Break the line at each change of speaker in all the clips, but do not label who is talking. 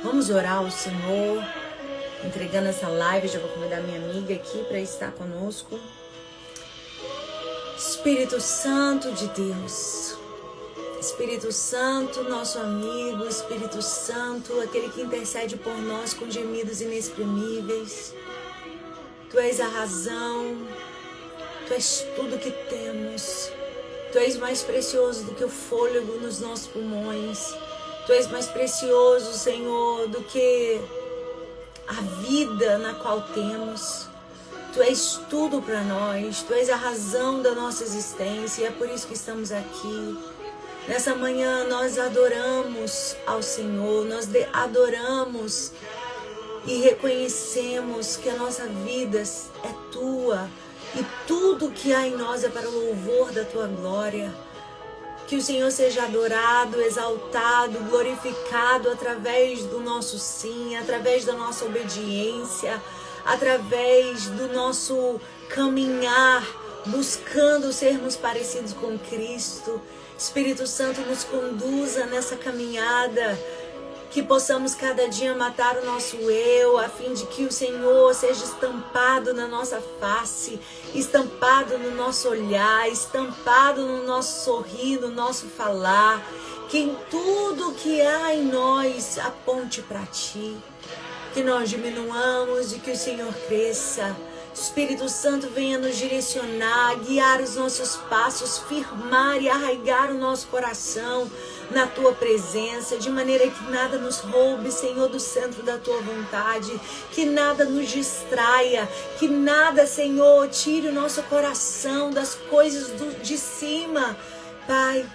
Vamos orar ao Senhor, entregando essa live. Já vou convidar minha amiga aqui para estar conosco. Espírito Santo de Deus, Espírito Santo, nosso amigo, Espírito Santo, aquele que intercede por nós com gemidos inexprimíveis. Tu és a razão, Tu és tudo que temos. Tu és mais precioso do que o fôlego nos nossos pulmões. Tu és mais precioso, Senhor, do que a vida na qual temos. Tu és tudo para nós. Tu és a razão da nossa existência e é por isso que estamos aqui. Nessa manhã nós adoramos ao Senhor, nós adoramos e reconhecemos que a nossa vida é Tua e tudo que há em nós é para o louvor da Tua glória. Que o Senhor seja adorado, exaltado, glorificado através do nosso sim, através da nossa obediência, através do nosso caminhar, buscando sermos parecidos com Cristo. Espírito Santo, nos conduza nessa caminhada, que possamos cada dia matar o nosso eu, a fim de que o Senhor seja estampado na nossa face, estampado no nosso olhar, estampado no nosso sorrir, no nosso falar, que em tudo que há em nós aponte para Ti, que nós diminuamos e que o Senhor cresça. Espírito Santo venha nos direcionar, guiar os nossos passos, firmar e arraigar o nosso coração na Tua presença, de maneira que nada nos roube, Senhor, do centro da Tua vontade, que nada nos distraia, que nada, Senhor, tire o nosso coração das coisas de cima. Pai,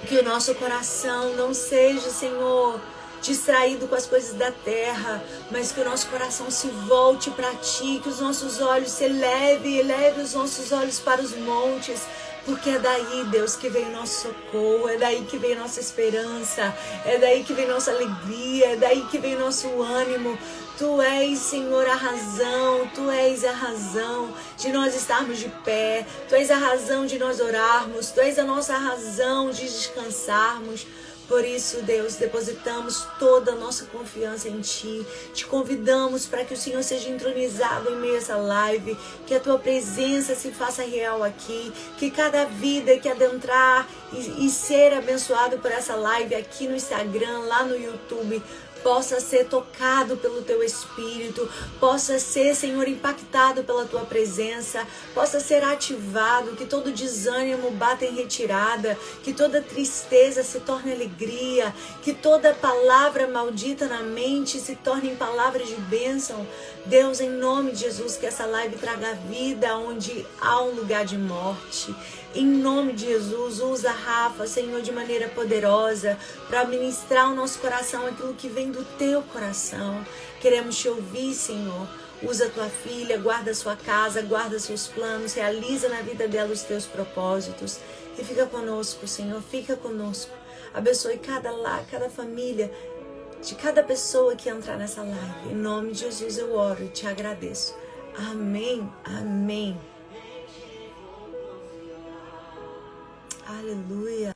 que o nosso coração não seja, Senhor, distraído com as coisas da terra, mas que o nosso coração se volte para Ti, que os nossos olhos se eleve os nossos olhos para os montes, porque é daí, Deus, que vem o nosso socorro, é daí que vem nossa esperança, é daí que vem nossa alegria, é daí que vem nosso ânimo. Tu és, Senhor, a razão, Tu és a razão de nós estarmos de pé, Tu és a razão de nós orarmos, Tu és a nossa razão de descansarmos. Por isso, Deus, depositamos toda a nossa confiança em Ti. Te convidamos para que o Senhor seja entronizado em meio a essa live, que a Tua presença se faça real aqui, que cada vida que adentrar e ser abençoado por essa live aqui no Instagram, lá no YouTube, possa ser tocado pelo Teu Espírito, possa ser, Senhor, impactado pela Tua presença, possa ser ativado, que todo desânimo bata em retirada, que toda tristeza se torne alegria, que toda palavra maldita na mente se torne em palavras de bênção. Deus, em nome de Jesus, que essa live traga vida onde há um lugar de morte. Em nome de Jesus, usa a Rafa, Senhor, de maneira poderosa para ministrar o nosso coração aquilo que vem do Teu coração. Queremos Te ouvir, Senhor. Usa a Tua filha, guarda a sua casa, guarda seus planos, realiza na vida dela os Teus propósitos. E fica conosco, Senhor, fica conosco. Abençoe cada lar, cada família, de cada pessoa que entrar nessa live. Em nome de Jesus eu oro e Te agradeço. Amém, amém. Aleluia.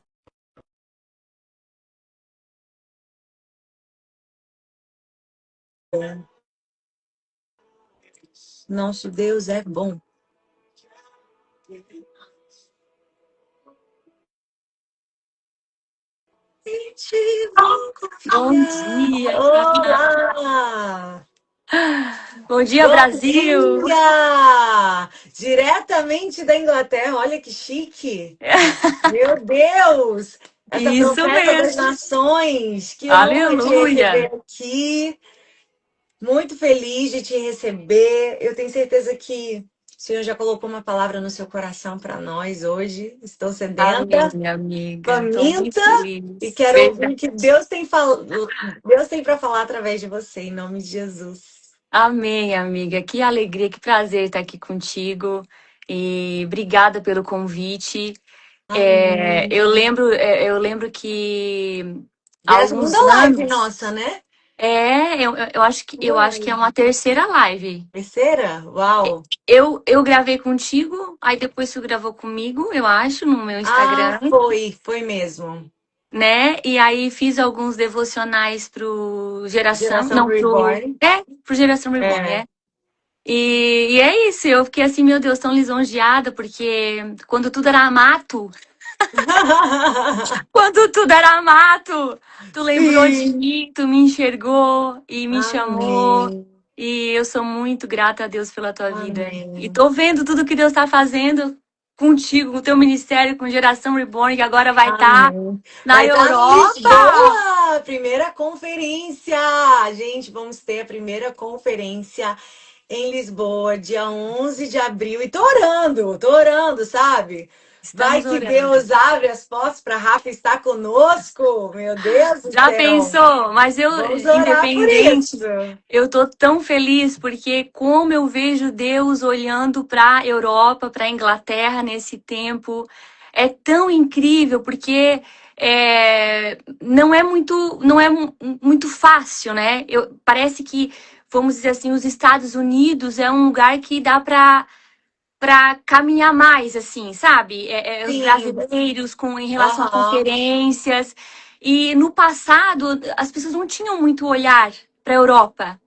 Nosso Deus é bom.
Bom dia!
Olá!
Bom dia, Brasil!
Bom dia! Diretamente da Inglaterra, olha que chique! Meu Deus! Essa
Isso
profeta das
mesmo!
nações, que honra te
Aleluia!
receber aqui. Muito feliz de te receber. Eu tenho certeza que o Senhor já colocou uma palavra no seu coração para nós hoje. Estou sedenta,
Amém, amiga. Estou muito
faminta e
feliz.
quero ouvir o
Verdade.
que Deus tem para falar através de você, em nome de Jesus.
Amém, amiga. Que alegria, que prazer estar aqui contigo. E obrigada pelo convite.
Amém.
Eu lembro que há
Já é a
alguns
segunda live
anos.
nossa, né?
Eu acho que é uma terceira live.
Terceira? Uau!
Eu gravei contigo, aí depois tu gravou comigo, eu acho, no meu
Ah,
Instagram.
foi mesmo.
né? E aí fiz alguns devocionais pro Geração,
Geração
não,
Reborn.
pro Geração Reborn,
É.
é. E é isso, eu fiquei assim, meu Deus, tão lisonjeada, porque quando tudo era mato, quando tudo era mato, tu lembrou de
Sim.
mim, tu me enxergou e me chamou.
Amém.
E eu sou muito grata a Deus pela tua vida. E
Amém.
tô vendo tudo que Deus tá fazendo contigo, com o teu ministério, com Geração Reborn, que agora vai estar
Amém.
na
Vai estar em
Europa.
Lisboa, primeira conferência. Gente, vamos ter a primeira conferência em Lisboa, dia 11 de abril. E tô orando, sabe? Vai
Estamos
que
orando.
Deus abre as portas para Rafa estar conosco. Meu Deus do
Já
céu.
pensou? Mas eu,
Vamos orar por isso.
independente, eu tô tão feliz porque como eu vejo Deus olhando para a Europa, para a Inglaterra nesse tempo, é tão incrível porque não é muito fácil, né? Parece que, vamos dizer assim, os Estados Unidos é um lugar que dá para caminhar mais, assim, sabe? Os
Sim.
brasileiros em relação a
Aham.
conferências. E no passado, as pessoas não tinham muito olhar para a Europa.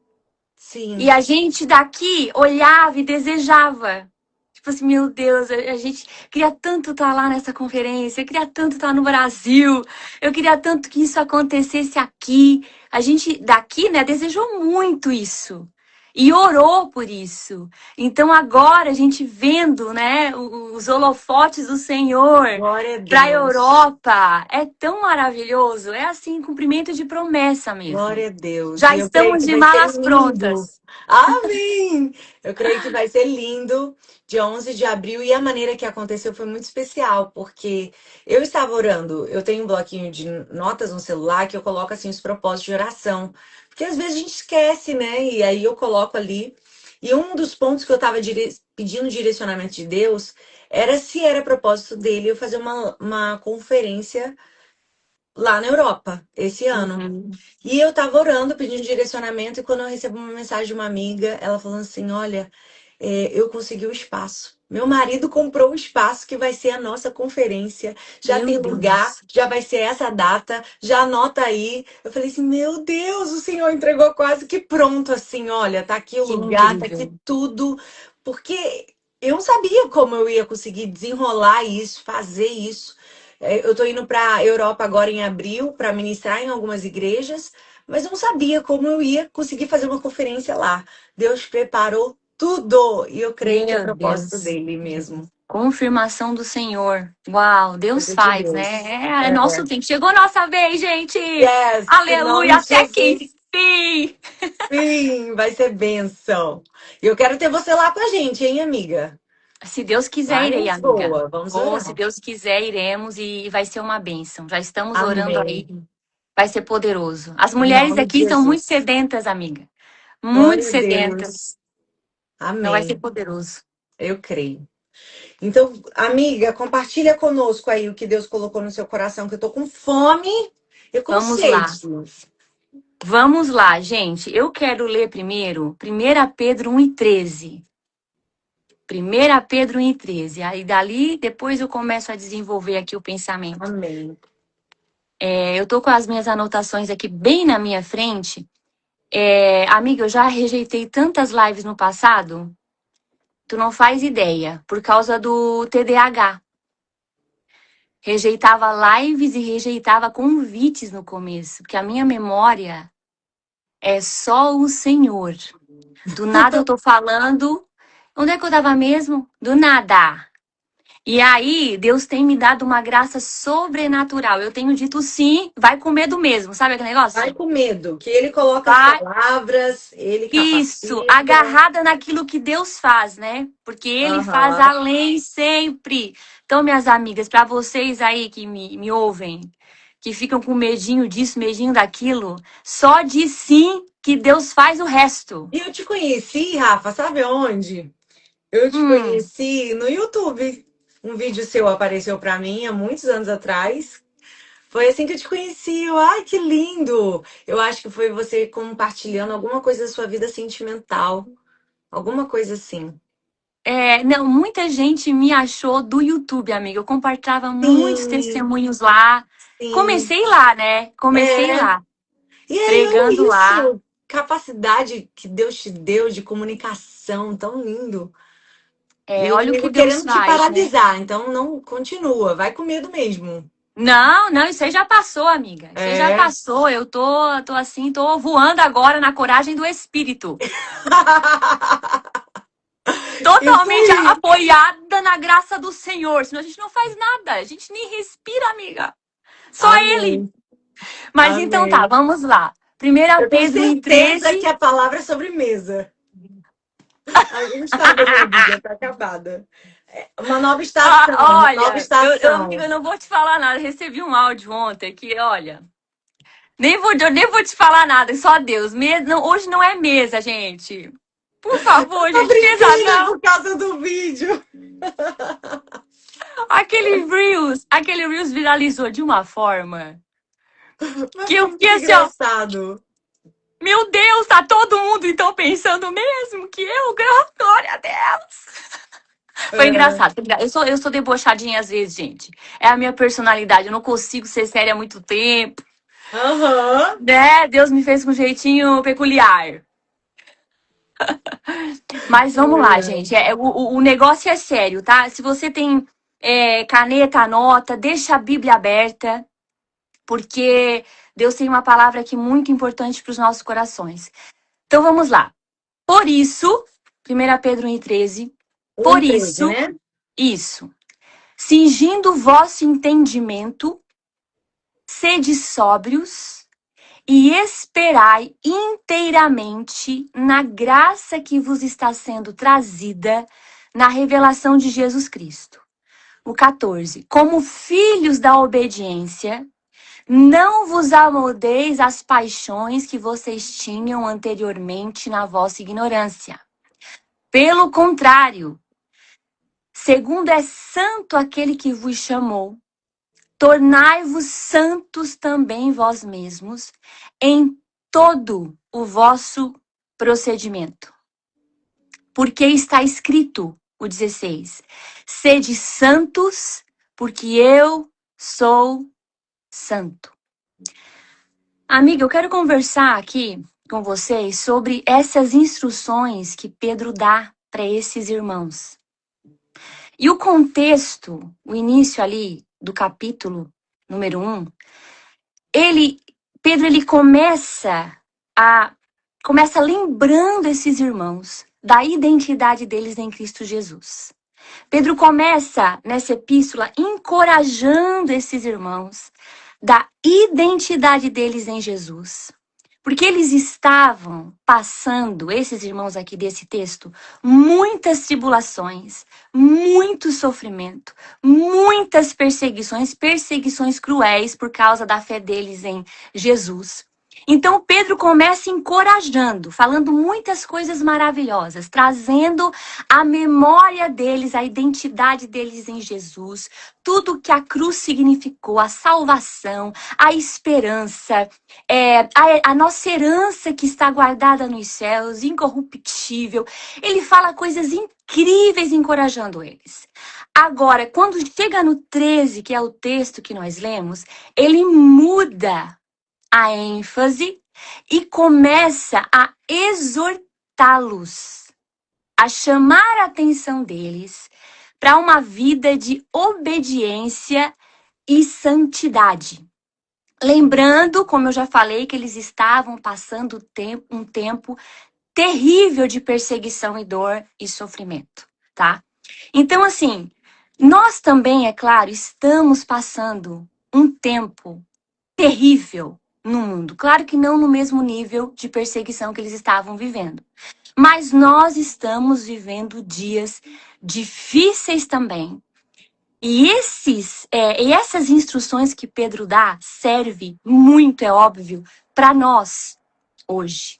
E
Sim.
a gente daqui olhava e desejava. Tipo assim, meu Deus, a gente queria tanto estar lá nessa conferência, eu queria tanto estar no Brasil, eu queria tanto que isso acontecesse aqui. A gente daqui, né, desejou muito isso. E orou por isso. Então agora a gente vendo, né, os holofotes do Senhor
Glória a
para a
Deus.
Europa, é tão maravilhoso. É assim, cumprimento de promessa mesmo.
Glória a Deus.
Já
E eu creio
estamos
que
de
vai ser
malas
lindo.
prontas.
Amém! Eu creio que vai ser lindo, dia 11 de abril. E a maneira que aconteceu foi muito especial, porque eu estava orando. Eu tenho um bloquinho de notas no celular que eu coloco assim os propósitos de oração. Porque às vezes a gente esquece, né? E aí eu coloco ali. E um dos pontos que eu estava pedindo direcionamento de Deus era se era propósito dele eu fazer uma conferência lá na Europa esse ano.
Uhum.
E eu tava orando, pedindo direcionamento, e quando eu recebo uma mensagem de uma amiga, ela falando assim: Olha, eu consegui o espaço. Meu marido comprou o espaço que vai ser a nossa conferência. Já
Meu
tem lugar,
Deus,
já vai ser essa data, já anota aí. Eu falei assim: Meu Deus, o Senhor entregou quase que pronto, assim: Olha, tá aqui o
que
lugar, tá aqui
incrível.
tudo. Porque eu não sabia como eu ia conseguir desenrolar isso, fazer isso. Eu tô indo para Europa agora em abril para ministrar em algumas igrejas, mas eu não sabia como eu ia conseguir fazer uma conferência lá. Deus preparou tudo e eu creio que é
Meu
propósito
Deus.
dele mesmo.
Confirmação do Senhor. Uau, Deus
Coisa de
faz, né?
Deus.
É nosso
É.
tempo. Chegou nossa vez, gente!
Yes, em nome
Aleluia,
de
até que
Jesus.
enfim!
Sim, vai ser bênção. E eu quero ter você lá com a gente, hein, amiga?
Se Deus quiser,
Lá em
irei, amiga.
Lisboa. Vamos
Ou se
orar.
Deus quiser, iremos e vai ser uma bênção. Já estamos orando aí.
Amém.
Vai ser poderoso. As
Em
mulheres
nome de
aqui estão muito
Jesus.
sedentas, amiga. Muito
Glória a
sedentas.
Deus.
Então vai ser
Amém.
poderoso.
Eu creio. Então, amiga, compartilha conosco aí o que Deus colocou no seu coração, que eu tô com fome e com
Vamos
sede.
lá. Vamos lá, gente. Eu quero ler primeiro 1 Pedro 1:13. 1 Pedro 1:13. Aí dali, depois eu começo a desenvolver aqui o pensamento.
Amém.
Eu tô com as minhas anotações aqui bem na minha frente. Amiga, eu já rejeitei tantas lives no passado, tu não faz ideia, por causa do TDAH. Rejeitava lives e rejeitava convites no começo, porque a minha memória é só o Senhor. Do nada eu tô falando. Onde é que eu tava mesmo? Do nada. E aí, Deus tem me dado uma graça sobrenatural. Eu tenho dito sim, vai com medo mesmo, sabe aquele
Vai
negócio?
com medo, que ele coloca as
Vai.
palavras, ele
Isso,
capacita.
agarrada naquilo que Deus faz, né? Porque Ele faz
Aham.
além sempre. Então, minhas amigas, para vocês aí que me ouvem, que ficam com medinho disso, medinho daquilo, só diz sim que Deus faz o resto.
E eu te conheci, Rafa, sabe onde? Eu te
Hum,
conheci no YouTube. Um vídeo seu apareceu pra mim há muitos anos atrás. Foi assim que eu te conheci. Ai, que lindo! Eu acho que foi você compartilhando alguma coisa da sua vida sentimental. Alguma coisa assim.
Não, muita gente me achou do YouTube, amiga. Eu compartilhava muitos
Sim,
testemunhos lá.
sim.
Comecei lá, né? Comecei
É.
lá,
E aí,
pregando
olha
lá.
isso. Capacidade que Deus te deu de comunicação, tão lindo. E o
Olha o que
inimigo
Deus
querendo te
faz, né?
paralisar. Então não continua, vai com medo mesmo.
Não, não, isso aí já passou, amiga. Isso aí já
É.
passou. Eu tô assim, tô voando agora na coragem do Espírito.
Isso
Totalmente
aí.
apoiada na graça do Senhor. Senão a gente não faz nada. A gente nem respira, amiga. Só Ele.
Amém.
Mas então tá,
Amém.
vamos lá. Primeira
Eu tenho
Pedro
certeza
1,13.
que a palavra é sobremesa. Alguém estava, minha amiga, tá acabada. Uma nova estação, uma nova
Olha, amiga,
estação.
eu não vou te falar nada. Recebi um áudio ontem que, olha, eu nem vou te falar nada, só Deus. Hoje não é mesa, gente. Por favor,
Tô
gente, mesa
brincando
não.
por causa do vídeo.
Aquele Reels viralizou de uma forma
Mas
que
foi
eu fiquei
muito
assim, ó.
engraçado.
Meu Deus, tá todo mundo então pensando mesmo que eu, glória a Deus. Foi
É.
engraçado. Eu sou debochadinha às vezes, gente. É a minha personalidade. Eu não consigo ser séria há muito tempo,
Aham.
né? Deus me fez com um jeitinho peculiar. Mas vamos lá,
É.
gente. O negócio é sério, tá? Se você tem caneta, anota, deixa a Bíblia aberta, porque Deus tem uma palavra aqui muito importante para os nossos corações. Então vamos lá. Por isso, 1 Pedro 1,13, por
1:13,
isso,
né?
isso, cingindo o vosso entendimento, sede sóbrios e esperai inteiramente na graça que vos está sendo trazida na revelação de Jesus Cristo. O 14. Como filhos da obediência, não vos amoldeis às paixões que vocês tinham anteriormente na vossa ignorância. Pelo contrário, segundo é santo aquele que vos chamou, tornai-vos santos também vós mesmos em todo o vosso procedimento. Porque está escrito, o 16, sede santos, porque eu sou santo. Amiga, eu quero conversar aqui com vocês sobre essas instruções que Pedro dá para esses irmãos. E o contexto, o início ali do capítulo número 1, Pedro começa lembrando esses irmãos da identidade deles em Cristo Jesus. Pedro começa nessa epístola encorajando esses irmãos da identidade deles em Jesus. Porque eles estavam passando, esses irmãos aqui desse texto, muitas tribulações, muito sofrimento, muitas perseguições cruéis por causa da fé deles em Jesus. Então Pedro começa encorajando, falando muitas coisas maravilhosas, trazendo a memória deles, a identidade deles em Jesus, tudo que a cruz significou, a salvação, a esperança, a nossa herança que está guardada nos céus, incorruptível. Ele fala coisas incríveis encorajando eles. Agora, quando chega no 13, que é o texto que nós lemos, ele muda a ênfase e começa a exortá-los, a chamar a atenção deles para uma vida de obediência e santidade. Lembrando, como eu já falei, que eles estavam passando um tempo terrível de perseguição e dor e sofrimento, tá? Então, assim, nós também, é claro, estamos passando um tempo terrível no mundo. Claro que não no mesmo nível de perseguição que eles estavam vivendo. Mas nós estamos vivendo dias difíceis também. E essas instruções que Pedro dá servem muito, é óbvio, para nós hoje.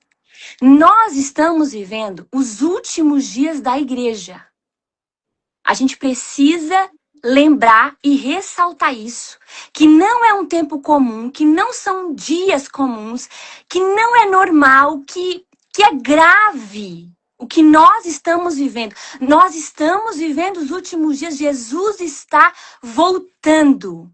Nós estamos vivendo os últimos dias da igreja. A gente precisa lembrar e ressaltar isso, que não é um tempo comum, que não são dias comuns, que não é normal, que é grave O que nós estamos vivendo. Nós estamos vivendo os últimos dias. Jesus está voltando.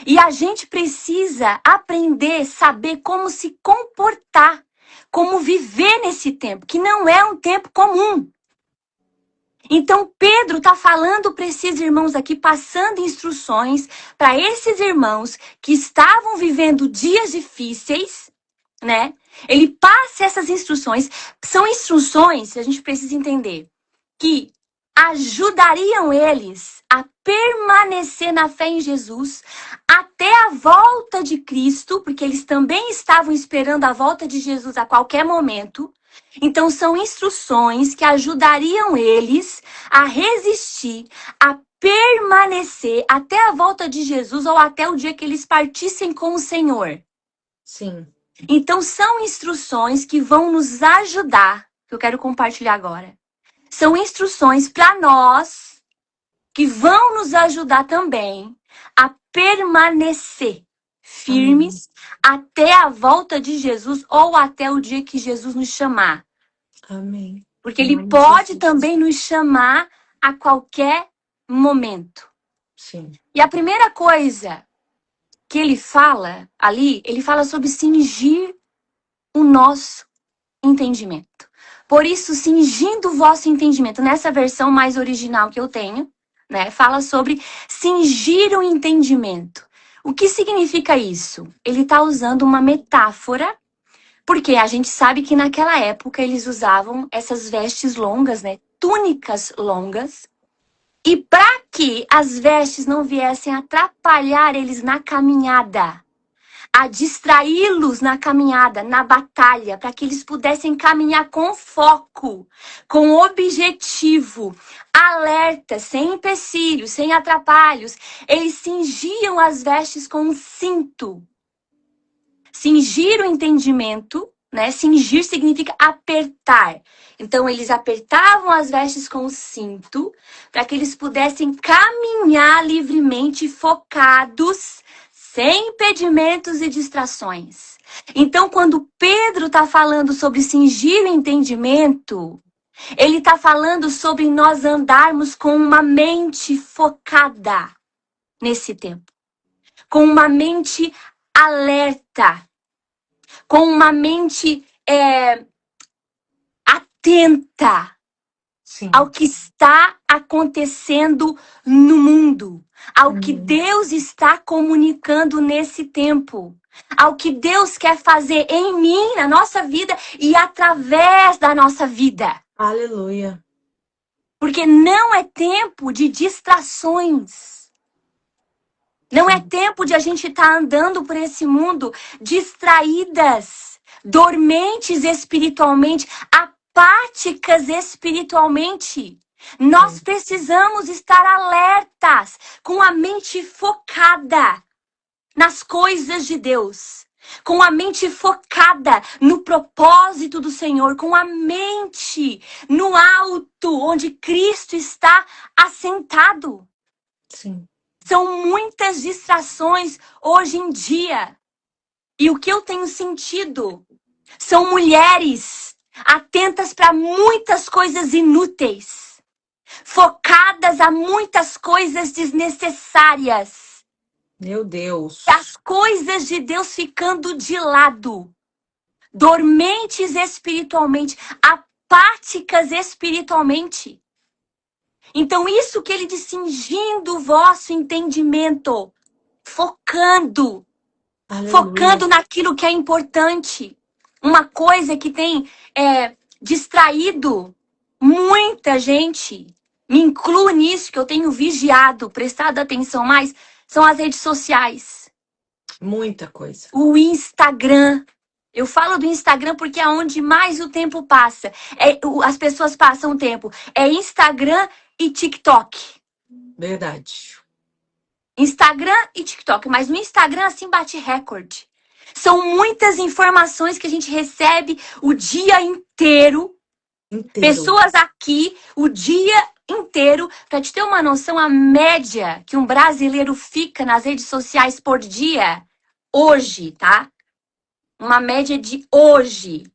E a gente precisa aprender, saber como se comportar, como viver nesse tempo, que não é um tempo comum. Então, Pedro está falando para esses irmãos aqui, passando instruções para esses irmãos que estavam vivendo dias difíceis, né? Ele passa essas instruções. São instruções, a gente precisa entender, que ajudariam eles a permanecer na fé em Jesus até a volta de Cristo, porque eles também estavam esperando a volta de Jesus a qualquer momento. Então, são instruções que ajudariam eles a resistir, a permanecer até a volta de Jesus ou até o dia que eles partissem com o Senhor.
Sim.
Então, são instruções que vão nos ajudar, que eu quero compartilhar agora. São instruções para nós, que vão nos ajudar também a permanecer firmes até a volta de Jesus ou até o dia que Jesus nos chamar.
Amém.
Porque Ele pode também nos chamar a qualquer momento.
Sim.
E a primeira coisa que ele fala ali, ele fala sobre cingir o nosso entendimento. Por isso, cingindo o vosso entendimento. Nessa versão mais original que eu tenho, né, fala sobre cingir o entendimento. O que significa isso? Ele está usando uma metáfora, porque a gente sabe que naquela época eles usavam essas vestes longas, né, túnicas longas, e para que as vestes não viessem atrapalhar eles na caminhada, a distraí-los na caminhada, na batalha, para que eles pudessem caminhar com foco, com objetivo, alerta, sem empecilhos, sem atrapalhos. Eles cingiam as vestes com um cinto. Cingir o entendimento, né? Cingir significa apertar. Então, eles apertavam as vestes com o cinto para que eles pudessem caminhar livremente, focados, sem impedimentos e distrações. Então, quando Pedro está falando sobre cingir o entendimento, ele está falando sobre nós andarmos com uma mente focada nesse tempo. Com uma mente alerta. Com uma mente atenta. Sim. Ao que está acontecendo no mundo, ao que Deus está comunicando nesse tempo, ao que Deus quer fazer em mim, na nossa vida e através da nossa vida.
Aleluia.
Porque não é tempo de distrações. Não é tempo de a gente estar andando por esse mundo distraídas, dormentes espiritualmente, apáticas espiritualmente. Nós precisamos estar alertas, com a mente focada nas coisas de Deus, com a mente focada no propósito do Senhor, com a mente no alto, onde Cristo está assentado.
Sim.
São muitas distrações hoje em dia. E o que eu tenho sentido são mulheres atentas para muitas coisas inúteis, focadas a muitas coisas desnecessárias.
Meu Deus.
As coisas de Deus ficando de lado, dormentes espiritualmente, apáticas espiritualmente. Então, isso que ele diz, cingindo o vosso entendimento, focando naquilo que é importante. Uma coisa que tem distraído muita gente, me incluo nisso, que eu tenho vigiado, prestado atenção mais, são as redes sociais.
Muita coisa.
O Instagram. Eu falo do Instagram porque é onde mais o tempo passa. As pessoas passam o tempo. É Instagram e TikTok.
Verdade.
Instagram e TikTok. Mas no Instagram, assim, bate recorde. São muitas informações que a gente recebe o dia inteiro. Pessoas aqui, o dia inteiro. Pra te ter uma noção, a média que um brasileiro fica nas redes sociais por dia, hoje, tá? Uma média de hoje,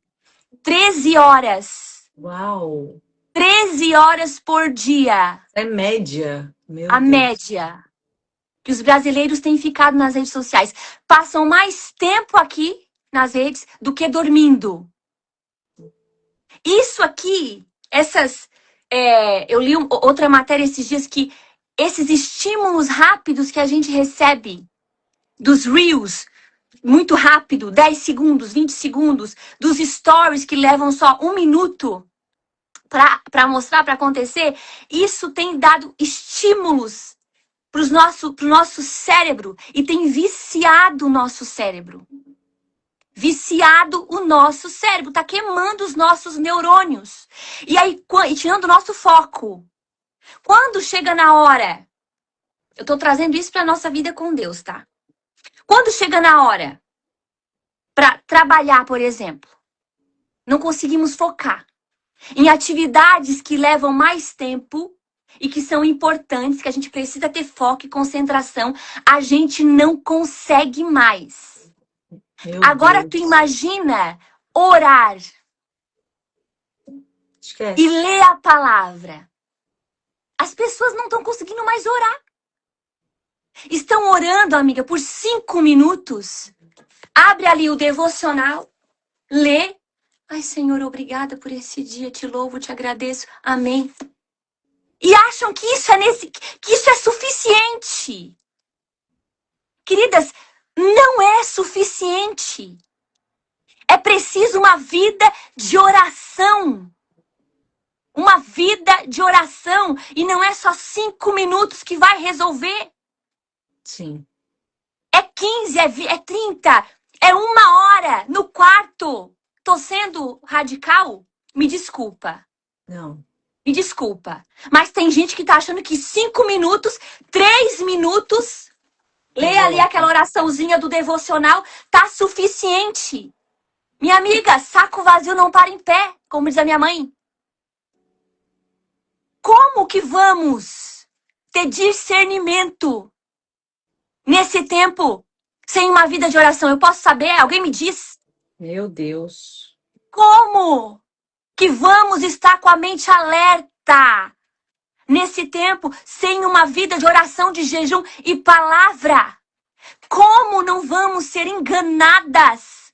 13 horas
Uau!
13 horas por dia,
É média. Meu
a
Deus.
média que os brasileiros têm ficado nas redes sociais. Passam mais tempo aqui nas redes do que dormindo. Isso aqui, eu li outra matéria esses dias que esses estímulos rápidos que a gente recebe dos Reels, muito rápido, 10 segundos, 20 segundos, dos stories que levam só 1 minuto para mostrar, para acontecer, isso tem dado estímulos pro nosso cérebro e tem viciado o nosso cérebro. Viciado o nosso cérebro, tá queimando os nossos neurônios. E aí, e tirando o nosso foco. Quando chega na hora, eu tô trazendo isso pra nossa vida com Deus, tá? Quando chega na hora pra trabalhar, por exemplo, não conseguimos focar em atividades que levam mais tempo e que são importantes, que a gente precisa ter foco e concentração, a gente não consegue mais. Agora tu imagina orar
Esquece.
e ler a palavra. As pessoas não estão conseguindo mais orar. Estão orando, amiga, por 5 minutos. Abre ali o devocional, lê. Ai, Senhor, obrigada por esse dia, te louvo, te agradeço, amém. E acham que isso é suficiente. Queridas, não é suficiente. É preciso uma vida de oração. Uma vida de oração. E não é só 5 minutos que vai resolver.
Sim.
É 15, é 30, é 1 hora no quarto. Tô sendo radical? Me desculpa.
Não.
Me desculpa. Mas tem gente que tá achando que 5 minutos, 3 minutos, lê ali aquela oraçãozinha do devocional, tá suficiente. Minha amiga, saco vazio não para em pé, como diz a minha mãe. Como que vamos ter discernimento nesse tempo sem uma vida de oração? Eu posso saber? Alguém me diz?
Meu Deus.
Como que vamos estar com a mente alerta nesse tempo sem uma vida de oração, de jejum e palavra? Como não vamos ser enganadas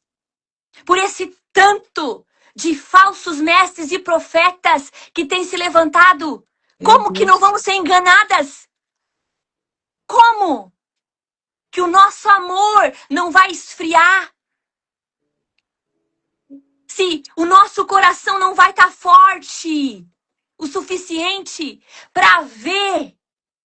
por esse tanto de falsos mestres e profetas que têm se levantado? Como que não vamos ser enganadas? Como que o nosso amor não vai esfriar? Se o nosso coração não vai estar forte o suficiente para ver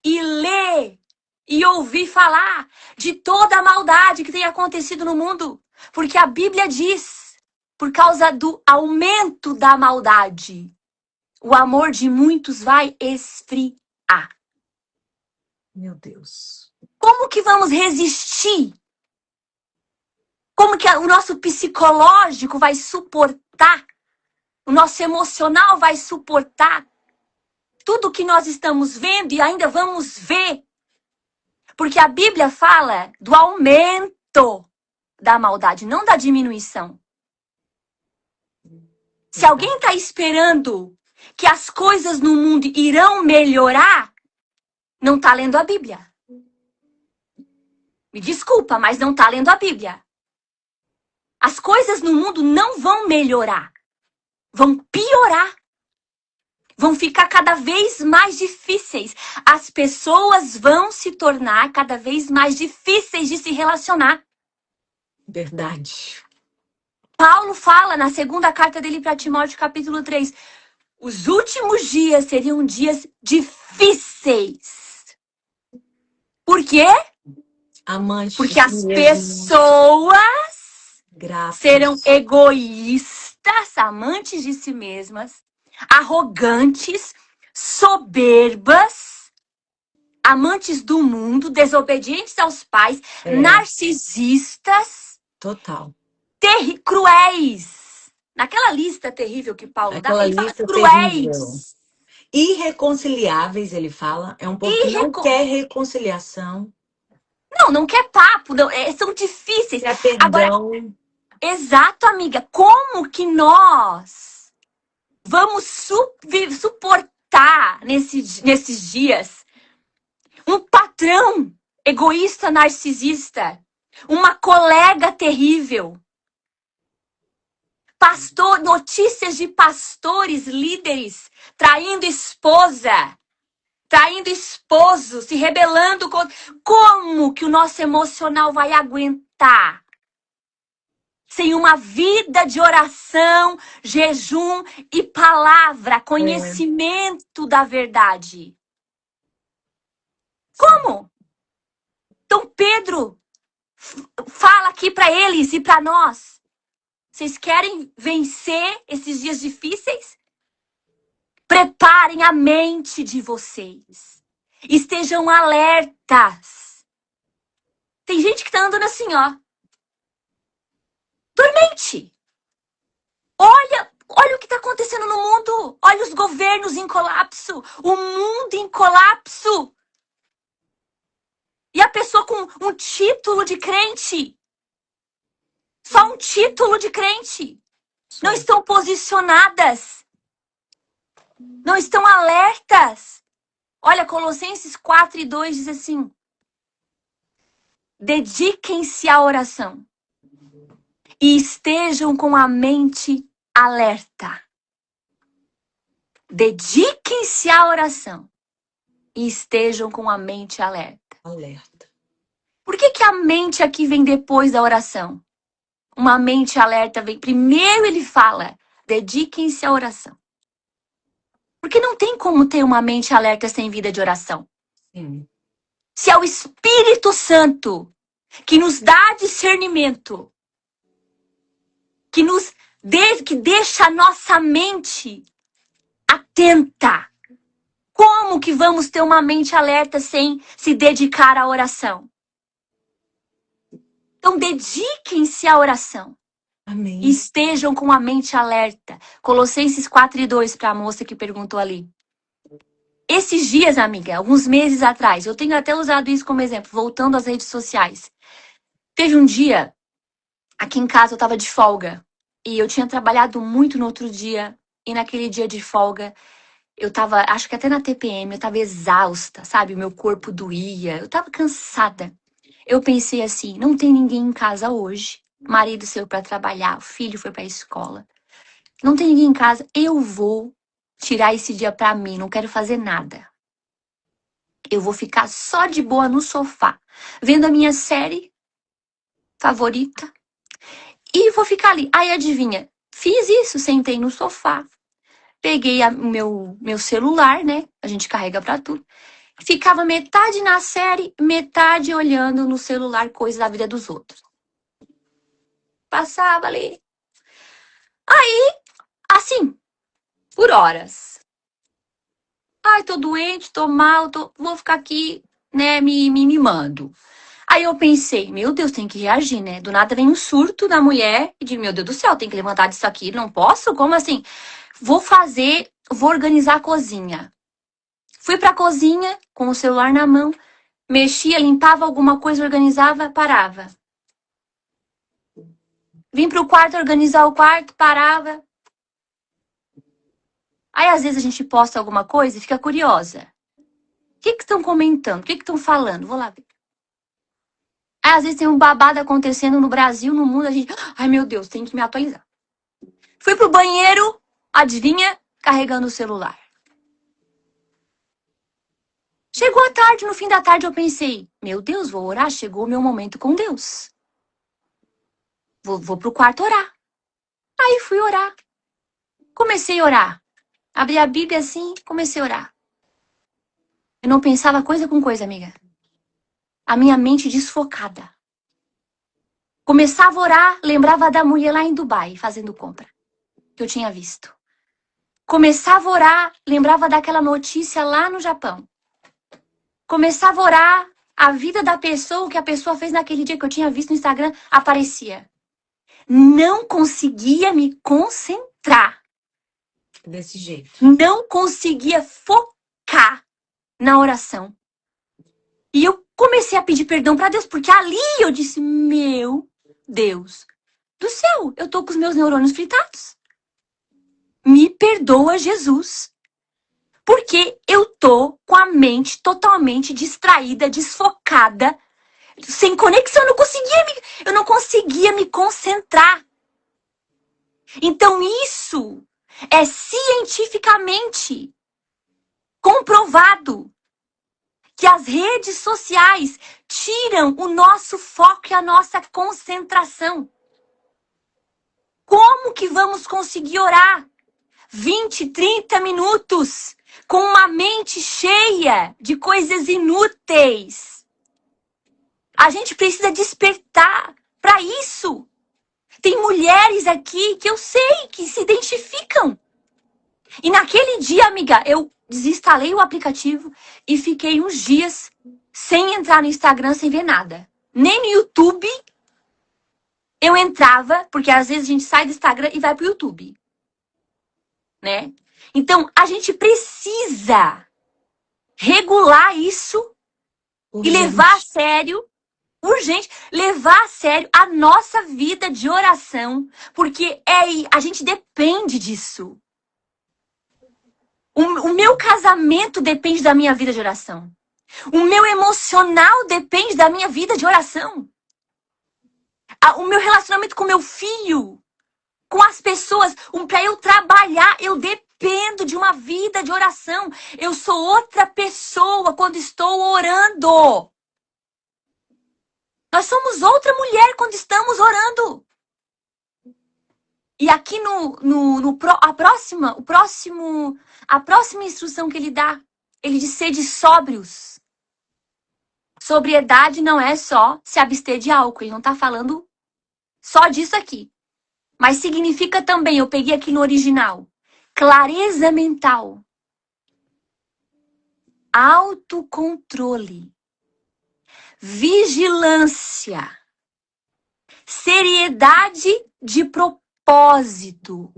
e ler e ouvir falar de toda a maldade que tem acontecido no mundo. Porque a Bíblia diz, por causa do aumento da maldade, o amor de muitos vai esfriar.
Meu Deus.
Como que vamos resistir? Como que o nosso psicológico vai suportar? O nosso emocional vai suportar tudo que nós estamos vendo e ainda vamos ver? Porque a Bíblia fala do aumento da maldade, não da diminuição. Se alguém está esperando que as coisas no mundo irão melhorar, não está lendo a Bíblia. Me desculpa, mas não está lendo a Bíblia. As coisas no mundo não vão melhorar. Vão piorar. Vão ficar cada vez mais difíceis. As pessoas vão se tornar cada vez mais difíceis de se relacionar.
Verdade.
Paulo fala na segunda carta dele para Timóteo, capítulo 3. Os últimos dias seriam dias difíceis. Por quê?
Amantes.
Porque as pessoas serão egoístas, amantes de si mesmas, arrogantes, soberbas, amantes do mundo, desobedientes aos pais, narcisistas.
Total.
Cruéis. Naquela lista terrível que Paulo dá, ele fala cruéis.
Irreconciliáveis, ele fala. É um povo que não quer reconciliação.
Não quer papo. Não, são difíceis.
Quer perdão.
Agora, exato, amiga. Como que nós Vamos suportar nesses dias um patrão egoísta, narcisista, uma colega terrível, notícias de pastores, líderes, traindo esposa, traindo esposo, se rebelando contra... Como que o nosso emocional vai aguentar? Sem uma vida de oração, jejum e palavra, conhecimento da verdade. Como? Então Pedro fala aqui para eles e para nós. Vocês querem vencer esses dias difíceis? Preparem a mente de vocês. Estejam alertas. Tem gente que tá andando assim, ó. Dormente. Olha o que está acontecendo no mundo. Olha os governos em colapso. O mundo em colapso. E a pessoa com um título de crente. Só um título de crente. Não estão posicionadas. Não estão alertas. Olha, Colossenses 4:2 diz assim: dediquem-se à oração e estejam com a mente alerta. Dediquem-se à oração e estejam com a mente alerta.
Alerta.
Por que a mente aqui vem depois da oração? Uma mente alerta vem. Primeiro ele fala, dediquem-se à oração. Porque não tem como ter uma mente alerta sem vida de oração.
Sim.
Se é o Espírito Santo que nos dá discernimento, que deixa a nossa mente atenta. Como que vamos ter uma mente alerta sem se dedicar à oração? Então, dediquem-se à oração.
Amém.
E estejam com a mente alerta. Colossenses 4:2 para a moça que perguntou ali. Esses dias, amiga, alguns meses atrás, eu tenho até usado isso como exemplo, voltando às redes sociais. Teve um dia, aqui em casa eu estava de folga. E eu tinha trabalhado muito no outro dia. E naquele dia de folga, eu tava, acho que até na TPM, eu tava exausta, sabe? Meu corpo doía, eu tava cansada. Eu pensei assim, não tem ninguém em casa hoje. O marido saiu para trabalhar, o filho foi para a escola. Não tem ninguém em casa, eu vou tirar esse dia para mim, não quero fazer nada. Eu vou ficar só de boa no sofá, vendo a minha série favorita e vou ficar ali. Aí adivinha, fiz isso, sentei no sofá. Peguei o meu celular, né? A gente carrega pra tudo. Ficava metade na série, metade olhando no celular coisas da vida dos outros. Passava ali. Aí, assim, por horas. Ai, tô doente, tô mal, vou ficar aqui, né, me mimando. Aí eu pensei, meu Deus, tem que reagir, né? Do nada vem um surto da mulher e digo, meu Deus do céu, tem que levantar disso aqui, não posso? Como assim? Vou organizar a cozinha. Fui pra cozinha, com o celular na mão, mexia, limpava alguma coisa, organizava, parava. Vim pro quarto, organizar o quarto, parava. Aí, às vezes, a gente posta alguma coisa e fica curiosa. O que estão comentando? O que estão falando? Vou lá ver. Aí, às vezes, tem um babado acontecendo no Brasil, no mundo, a gente... Ai, meu Deus, tem que me atualizar. Fui pro banheiro, adivinha? Carregando o celular. Chegou a tarde, no fim da tarde eu pensei, meu Deus, vou orar, chegou o meu momento com Deus. Vou pro quarto orar. Aí fui orar. Comecei a orar. Abri a Bíblia assim, comecei a orar. Eu não pensava coisa com coisa, amiga. A minha mente desfocada. Começava a orar, lembrava da mulher lá em Dubai, fazendo compra, que eu tinha visto. Começava a orar, lembrava daquela notícia lá no Japão. Começava a orar, a vida da pessoa, o que a pessoa fez naquele dia que eu tinha visto no Instagram, aparecia. Não conseguia me concentrar.
Desse jeito.
Não conseguia focar na oração. E eu comecei a pedir perdão para Deus, porque ali eu disse, meu Deus do céu, eu tô com os meus neurônios fritados. Me perdoa, Jesus. Porque eu tô com a mente totalmente distraída, desfocada, sem conexão. Eu não conseguia me concentrar. Então isso é cientificamente comprovado que as redes sociais tiram o nosso foco e a nossa concentração. Como que vamos conseguir orar 20, 30 minutos com uma mente cheia de coisas inúteis? A gente precisa despertar para isso. Tem mulheres aqui que eu sei que se identificam. E naquele dia, amiga, eu desinstalei o aplicativo e fiquei uns dias sem entrar no Instagram, sem ver nada. Nem no YouTube eu entrava, porque às vezes a gente sai do Instagram e vai pro YouTube, né? Então, a gente precisa regular isso e levar a sério, urgente, levar a sério a nossa vida de oração, porque a gente depende disso. O meu casamento depende da minha vida de oração. O meu emocional depende da minha vida de oração. O meu relacionamento com meu filho, com as pessoas, para eu trabalhar, eu dependo de uma vida de oração. Eu sou outra pessoa quando estou orando. Nós somos outra mulher quando estamos orando. E aqui a próxima instrução que ele dá, ele diz: sede sóbrios. Sobriedade não é só se abster de álcool, ele não está falando só disso aqui. Mas significa também, eu peguei aqui no original, clareza mental, autocontrole, vigilância, seriedade de propósito.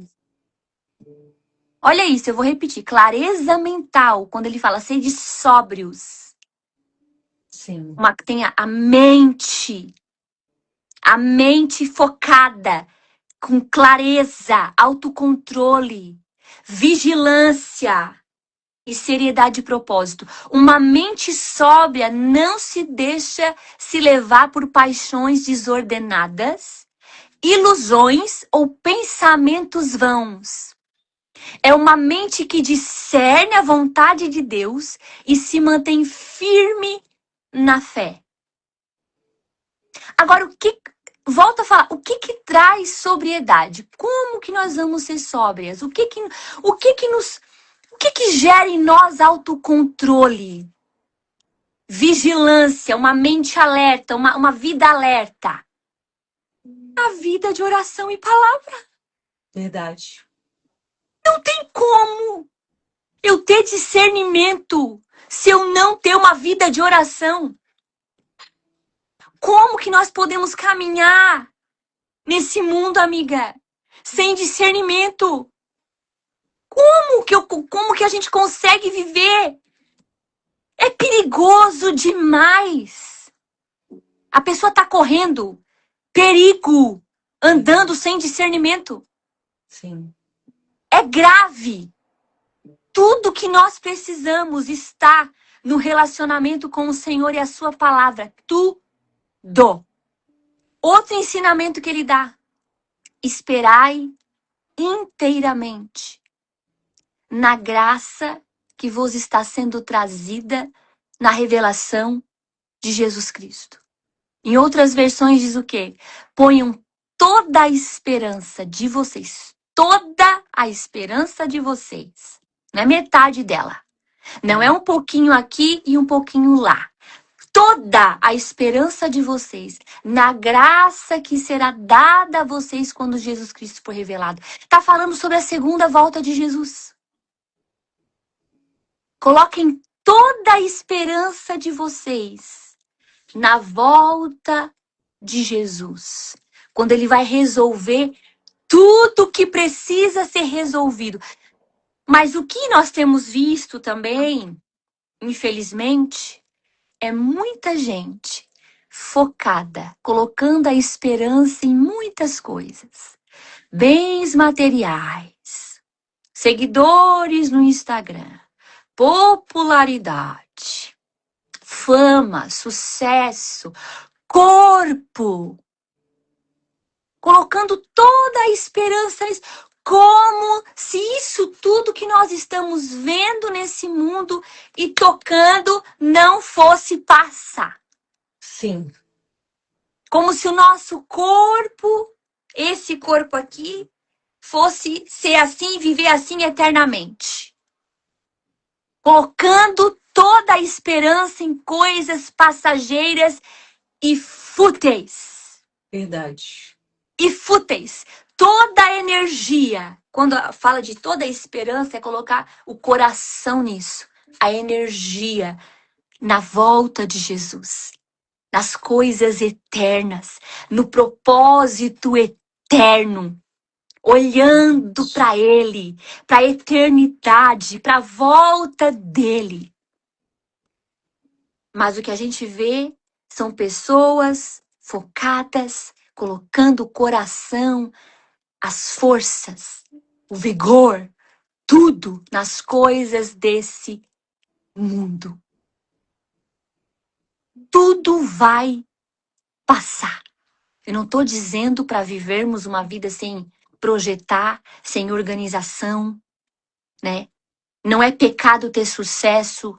Olha isso, eu vou repetir. Clareza mental, quando ele fala sede sóbrios.
Sim.
Tem a mente focada, com clareza, autocontrole, vigilância e seriedade de propósito. Uma mente sóbria não se deixa se levar por paixões desordenadas, ilusões ou pensamentos vãos. É uma mente que discerne a vontade de Deus e se mantém firme na fé. Agora, volta a falar, o que traz sobriedade? Como que nós vamos ser sóbrias? O que gera em nós autocontrole? Vigilância, uma mente alerta, uma vida alerta. A vida de oração e palavra.
Verdade.
Não tem como eu ter discernimento se eu não ter uma vida de oração. Como que nós podemos caminhar nesse mundo, amiga, sem discernimento? Como que a gente consegue viver? É perigoso demais. A pessoa tá correndo perigo, andando sem discernimento.
Sim.
É grave. Tudo que nós precisamos está no relacionamento com o Senhor e a sua palavra. Tudo. Outro ensinamento que ele dá: esperai inteiramente na graça que vos está sendo trazida na revelação de Jesus Cristo. Em outras versões diz o quê? Ponham toda a esperança de vocês. Toda a esperança de vocês. Não é metade dela. Não é um pouquinho aqui e um pouquinho lá. Toda a esperança de vocês na graça que será dada a vocês quando Jesus Cristo for revelado. Está falando sobre a segunda volta de Jesus. Coloquem toda a esperança de vocês na volta de Jesus. Quando ele vai resolver tudo que precisa ser resolvido. Mas o que nós temos visto também, infelizmente, é muita gente focada, colocando a esperança em muitas coisas. Bens materiais, seguidores no Instagram, popularidade, fama, sucesso, corpo, colocando toda a esperança nisso, como se isso tudo que nós estamos vendo nesse mundo e tocando não fosse passar.
Sim.
Como se o nosso corpo, esse corpo aqui, fosse ser assim, viver assim eternamente. Colocando toda a esperança em coisas passageiras e fúteis.
Verdade.
E fúteis. Toda a energia, quando fala de toda a esperança, é colocar o coração nisso. A energia na volta de Jesus. Nas coisas eternas. No propósito eterno. Olhando para Ele, para a eternidade, para a volta dele. Mas o que a gente vê são pessoas focadas, colocando o coração, as forças, o vigor, tudo nas coisas desse mundo. Tudo vai passar. Eu não estou dizendo para vivermos uma vida sem projetar, sem organização, né? Não é pecado ter sucesso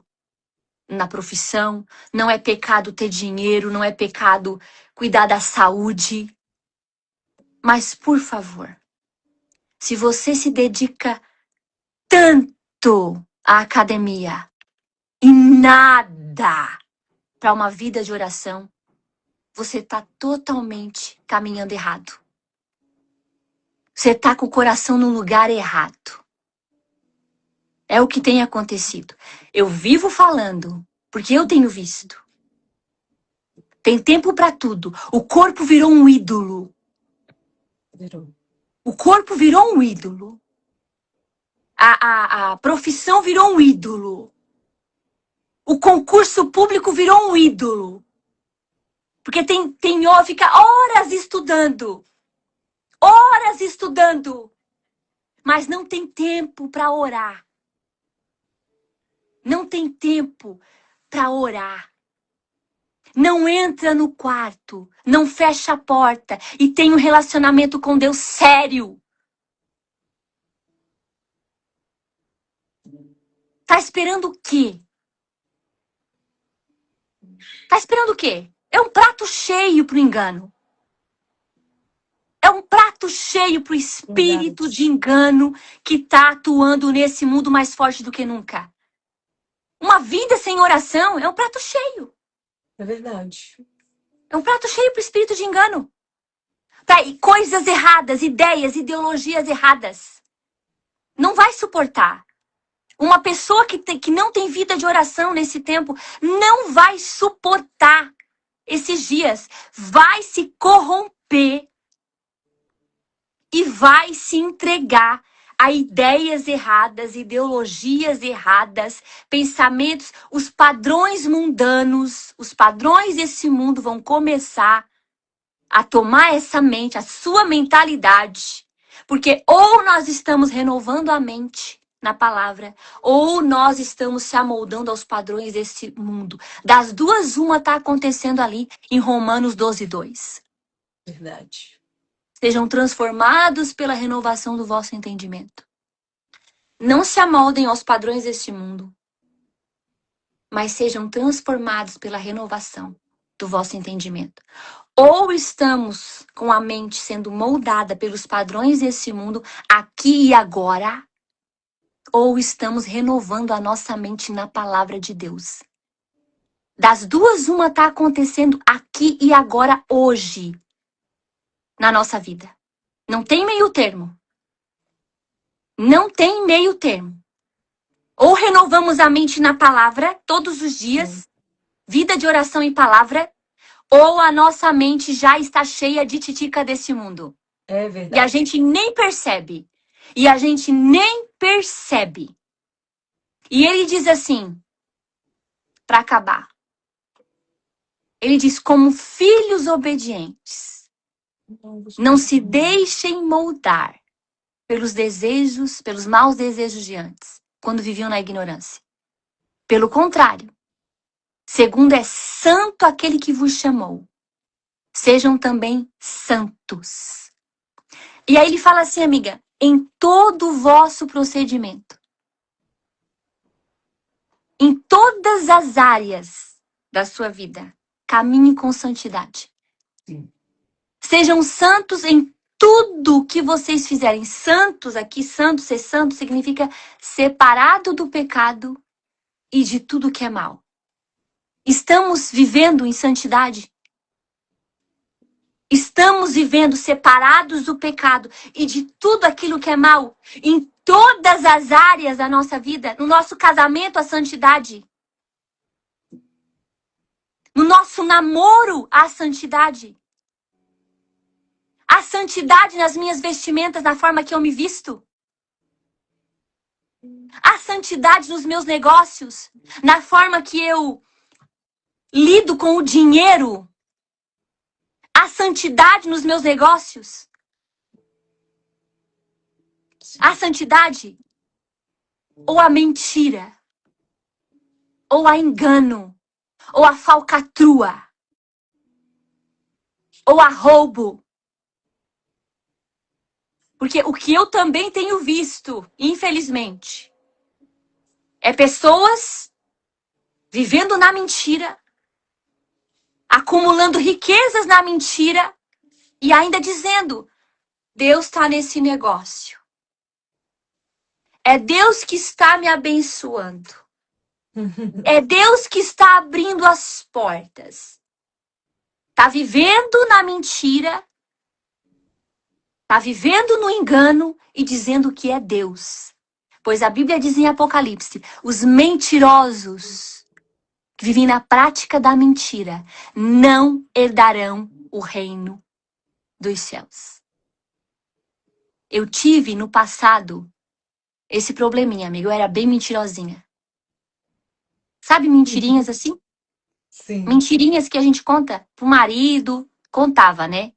na profissão, não é pecado ter dinheiro, não é pecado cuidar da saúde. Mas, por favor, se você se dedica tanto à academia e nada para uma vida de oração, você está totalmente caminhando errado. Você está com o coração no lugar errado. É o que tem acontecido. Eu vivo falando, porque eu tenho visto. Tem tempo para tudo. O corpo virou um ídolo.
Virou.
O corpo virou um ídolo. A profissão virou um ídolo. O concurso público virou um ídolo. Porque fica horas estudando. Horas estudando. Mas não tem tempo para orar. Não tem tempo para orar. Não entra no quarto, não fecha a porta e tem um relacionamento com Deus sério. Tá esperando o quê? Tá esperando o quê? É um prato cheio pro engano. É um prato cheio pro espírito de engano que tá atuando nesse mundo mais forte do que nunca. Uma vida sem oração é um prato cheio.
É verdade.
É um prato cheio pro espírito de engano. Tá, e coisas erradas, ideias, ideologias erradas. Não vai suportar. Uma pessoa que não tem vida de oração nesse tempo não vai suportar esses dias. Vai se corromper e vai se entregar a ideias erradas, ideologias erradas, pensamentos, os padrões mundanos, os padrões desse mundo vão começar a tomar essa mente, a sua mentalidade. Porque ou nós estamos renovando a mente na palavra, ou nós estamos se amoldando aos padrões desse mundo. Das duas, uma está acontecendo ali em Romanos 12:2.
Verdade.
Sejam transformados pela renovação do vosso entendimento. Não se amoldem aos padrões deste mundo, mas sejam transformados pela renovação do vosso entendimento. Ou estamos com a mente sendo moldada pelos padrões desse mundo aqui e agora, ou estamos renovando a nossa mente na palavra de Deus. Das duas, uma está acontecendo aqui e agora, hoje, na nossa vida. Não tem meio termo. Não tem meio termo. Ou renovamos a mente na palavra todos os dias, vida de oração e palavra, ou a nossa mente já está cheia de titica desse mundo.
É verdade.
E a gente nem percebe. E a gente nem percebe. E ele diz assim, para acabar. Ele diz, como filhos obedientes, não se deixem moldar pelos desejos, pelos maus desejos de antes, quando viviam na ignorância. Pelo contrário, segundo é santo aquele que vos chamou, sejam também santos. E aí ele fala assim, amiga, em todo o vosso procedimento, em todas as áreas da sua vida, caminhe com santidade.
Sim.
Sejam santos em tudo que vocês fizerem. Santos aqui, ser santo significa separado do pecado e de tudo que é mal. Estamos vivendo em santidade? Estamos vivendo separados do pecado e de tudo aquilo que é mal em todas as áreas da nossa vida, no nosso casamento, a santidade. No nosso namoro, a santidade. A santidade nas minhas vestimentas, na forma que eu me visto. A santidade nos meus negócios, na forma que eu lido com o dinheiro. A santidade nos meus negócios. A santidade ou a mentira, ou a engano, ou a falcatrua, ou a roubo. Porque o que eu também tenho visto, infelizmente, é pessoas vivendo na mentira, acumulando riquezas na mentira e ainda dizendo, Deus está nesse negócio. É Deus que está me abençoando. É Deus que está abrindo as portas. Está vivendo na mentira, está vivendo no engano e dizendo que é Deus. Pois a Bíblia diz em Apocalipse, os mentirosos que vivem na prática da mentira não herdarão o reino dos céus. Eu tive no passado esse probleminha, amigo. Eu era bem mentirosinha. Sabe mentirinhas assim?
Sim.
Mentirinhas que a gente conta pro marido. Contava, né?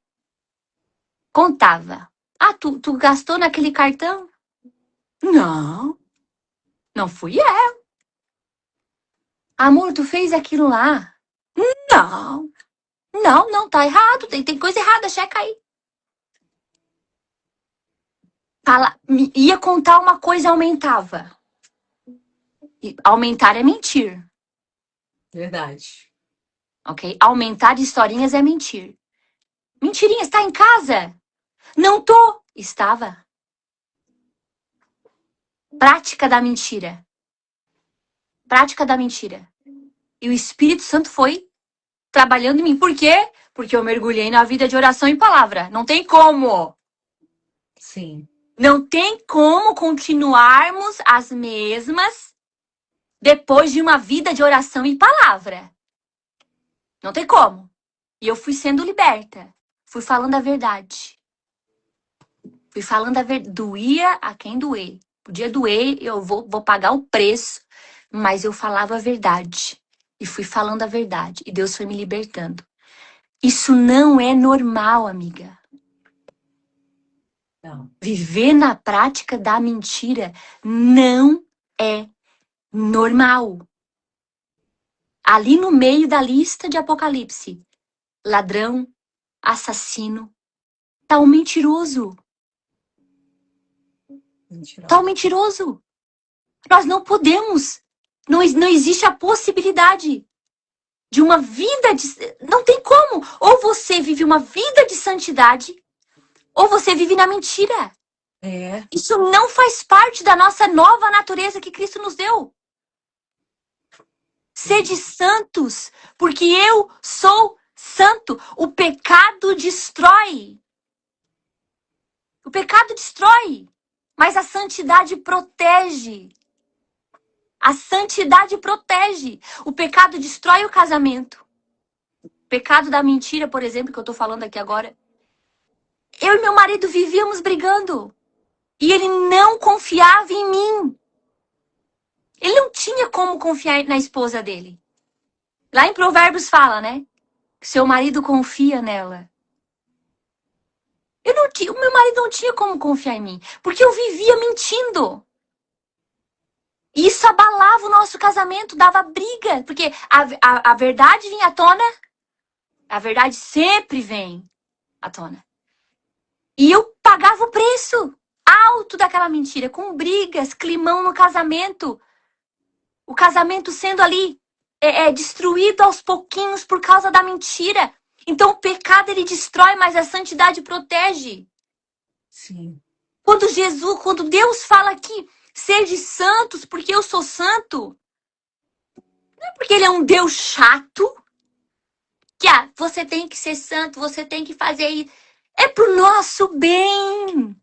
Contava. Ah, tu gastou naquele cartão? Não. Não fui eu. Amor, tu fez aquilo lá? Não. Não, tá errado. Tem coisa errada, checa aí. Ia contar uma coisa, aumentava. E aumentar é mentir.
Verdade.
Ok? Aumentar historinhas é mentir. Mentirinha, está em casa? Não tô. Estava. Prática da mentira. Prática da mentira. E o Espírito Santo foi trabalhando em mim. Por quê? Porque eu mergulhei na vida de oração e palavra. Não tem como.
Sim.
Não tem como continuarmos as mesmas depois de uma vida de oração e palavra. Não tem como. E eu fui sendo liberta. Fui falando a verdade. Fui falando a verdade. Doía a quem doer. Podia doer, eu vou pagar o preço. Mas eu falava a verdade. E fui falando a verdade. E Deus foi me libertando. Isso não é normal, amiga.
Não.
Viver na prática da mentira não é normal. Ali no meio da lista de Apocalipse, ladrão, assassino, tá o mentiroso. Tá o mentiroso. Nós não podemos. Não existe a possibilidade de uma vida de... Não tem como. Ou você vive uma vida de santidade, ou você vive na mentira.
É.
Isso não faz parte da nossa nova natureza que Cristo nos deu. Sede santos, porque eu sou santo. O pecado destrói. O pecado destrói, mas a santidade protege. A santidade protege. O pecado destrói o casamento. O pecado da mentira, por exemplo, que eu tô falando aqui agora. Eu e meu marido vivíamos brigando. E ele não confiava em mim. Ele não tinha como confiar na esposa dele. Lá em Provérbios fala, né? Que seu marido confia nela. O meu marido não tinha como confiar em mim, porque eu vivia mentindo. E isso abalava o nosso casamento, dava briga, porque a verdade vinha à tona, a verdade sempre vem à tona. E eu pagava o preço alto daquela mentira, com brigas, climão no casamento. O casamento sendo ali destruído aos pouquinhos por causa da mentira. Então o pecado ele destrói, mas a santidade protege.
Sim.
Quando Deus fala aqui, sede santos porque eu sou santo, não é porque ele é um Deus chato, que você tem que ser santo, você tem que fazer isso. É pro nosso bem.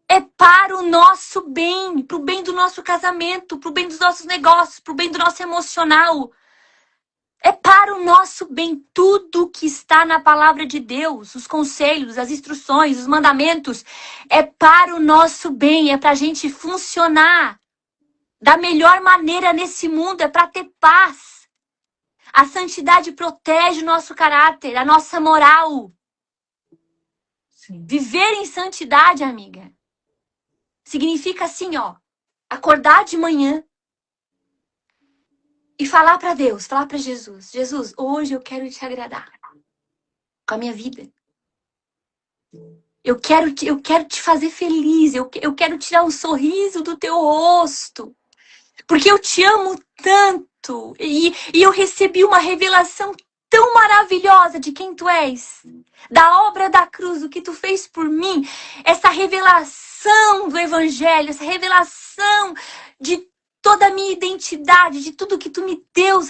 É para o nosso bem, pro bem do nosso casamento, pro bem dos nossos negócios, pro bem do nosso emocional. É para o nosso bem tudo que está na palavra de Deus, os conselhos, as instruções, os mandamentos. É para o nosso bem, é para a gente funcionar da melhor maneira nesse mundo, é para ter paz. A santidade protege o nosso caráter, a nossa moral.
Sim.
Viver em santidade, amiga, significa assim, acordar de manhã e falar para Deus, falar para Jesus, Jesus, hoje eu quero te agradar com a minha vida. Eu quero te fazer feliz, eu quero tirar um sorriso do teu rosto, porque eu te amo tanto e eu recebi uma revelação tão maravilhosa de quem tu és, da obra da cruz, o que tu fez por mim, essa revelação do evangelho, essa revelação de toda a minha identidade, de tudo que tu me deu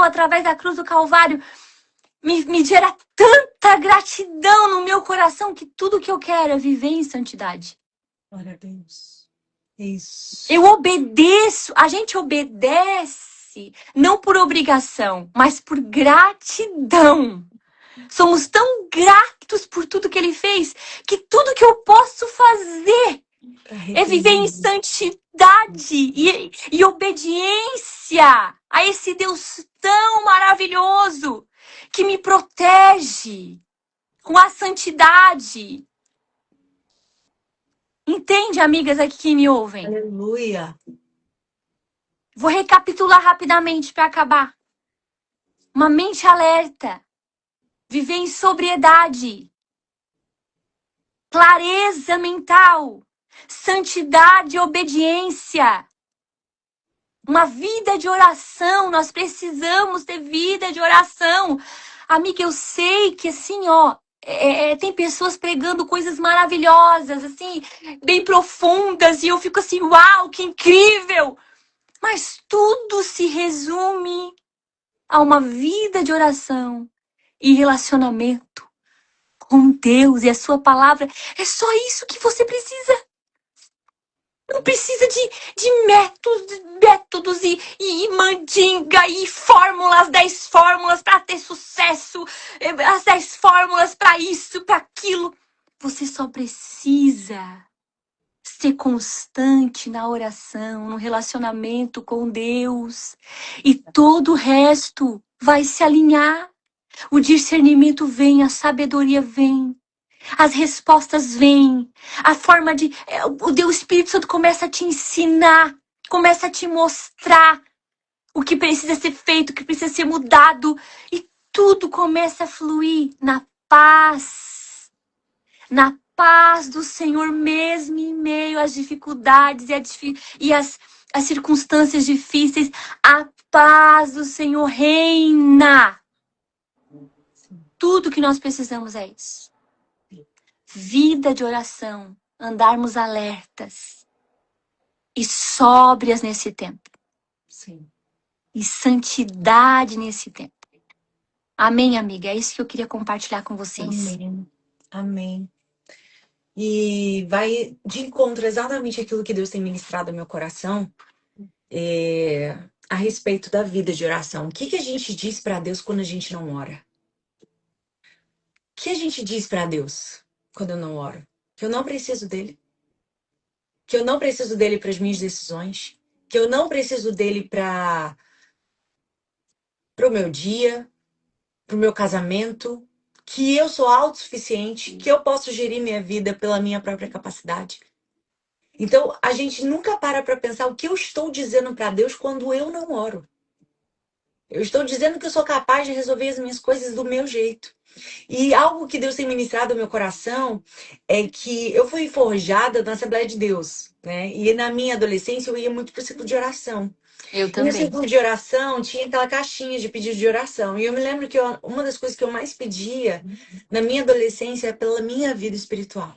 através da cruz do Calvário, me gera tanta gratidão no meu coração que tudo que eu quero é viver em santidade.
Glória a Deus. Isso.
Eu obedeço, a gente obedece não por obrigação, mas por gratidão. Somos tão gratos por tudo que ele fez, que tudo que eu posso fazer é viver em santidade e obediência a esse Deus tão maravilhoso que me protege com a santidade. Entende, amigas aqui que me ouvem?
Aleluia.
Vou recapitular rapidamente para acabar. Uma mente alerta, viver em sobriedade, clareza mental, santidade e obediência. Uma vida de oração, nós precisamos ter vida de oração. Amiga, eu sei que assim, tem pessoas pregando coisas maravilhosas, assim, bem profundas, e eu fico assim, uau, que incrível! Mas tudo se resume a uma vida de oração e relacionamento com Deus e a sua palavra. É só isso que você precisa. Não precisa de métodos e mandinga e fórmulas, 10 fórmulas para ter sucesso, as 10 fórmulas para isso, para aquilo. Você só precisa ser constante na oração, no relacionamento com Deus. E todo o resto vai se alinhar. O discernimento vem, a sabedoria vem. As respostas vêm, a forma de... O Espírito Santo começa a te ensinar, começa a te mostrar o que precisa ser feito, o que precisa ser mudado. E tudo começa a fluir na paz do Senhor, mesmo em meio às dificuldades e as circunstâncias difíceis. A paz do Senhor reina. Tudo que nós precisamos é isso. Vida de oração, andarmos alertas e sóbrias nesse tempo.
Sim.
E santidade nesse tempo. Amém, amiga? É isso que eu queria compartilhar com vocês.
Amém. Amém. E vai de encontro exatamente aquilo que Deus tem ministrado no meu coração a respeito da vida de oração. O que a gente diz para Deus quando a gente não ora? O que a gente diz para Deus quando eu não oro? Que eu não preciso dele. Que eu não preciso dele para as minhas decisões. Que eu não preciso dele para o meu dia, para o meu casamento. que eu sou autossuficiente, que eu posso gerir minha vida pela minha própria capacidade. Então, a gente nunca para pensar o que eu estou dizendo para Deus quando eu não oro. Eu estou dizendo que eu sou capaz de resolver as minhas coisas do meu jeito. E algo que Deus tem ministrado ao meu coração é que eu fui forjada na Assembleia de Deus, né? E na minha adolescência eu ia muito para o círculo de oração.
Eu
E no
também.
círculo de oração tinha aquela caixinha de pedido de oração. E eu me lembro que uma das coisas que eu mais pedia na minha adolescência é pela minha vida espiritual.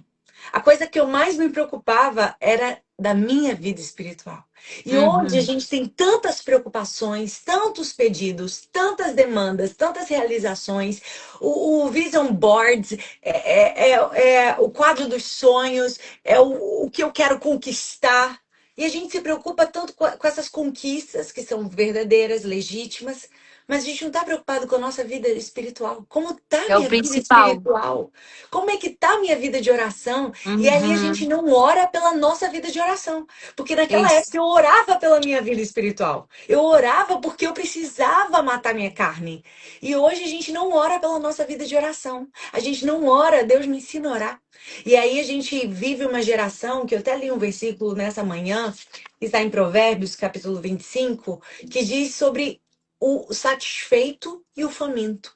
A coisa que eu mais me preocupava era da minha vida espiritual. E hoje a
Uhum.
gente tem tantas preocupações, tantos pedidos, tantas demandas, tantas realizações. O Vision Board é o quadro dos sonhos, é o que eu quero conquistar. E a gente se preocupa tanto com essas conquistas que são verdadeiras, legítimas, mas a gente não está preocupado com a nossa vida espiritual. Como está a
É o
minha vida
principal.
espiritual? Como é que está a minha vida de oração? E aí a gente
Uhum.
não ora pela nossa vida de oração. Porque naquela época
Isso.
eu orava pela minha vida espiritual. Eu orava porque eu precisava matar minha carne. E hoje a gente não ora pela nossa vida de oração. A gente não ora, Deus me ensina a orar. E aí a gente vive uma geração, que eu até li um versículo nessa manhã, que está em Provérbios, capítulo 25, que diz sobre o satisfeito e o faminto.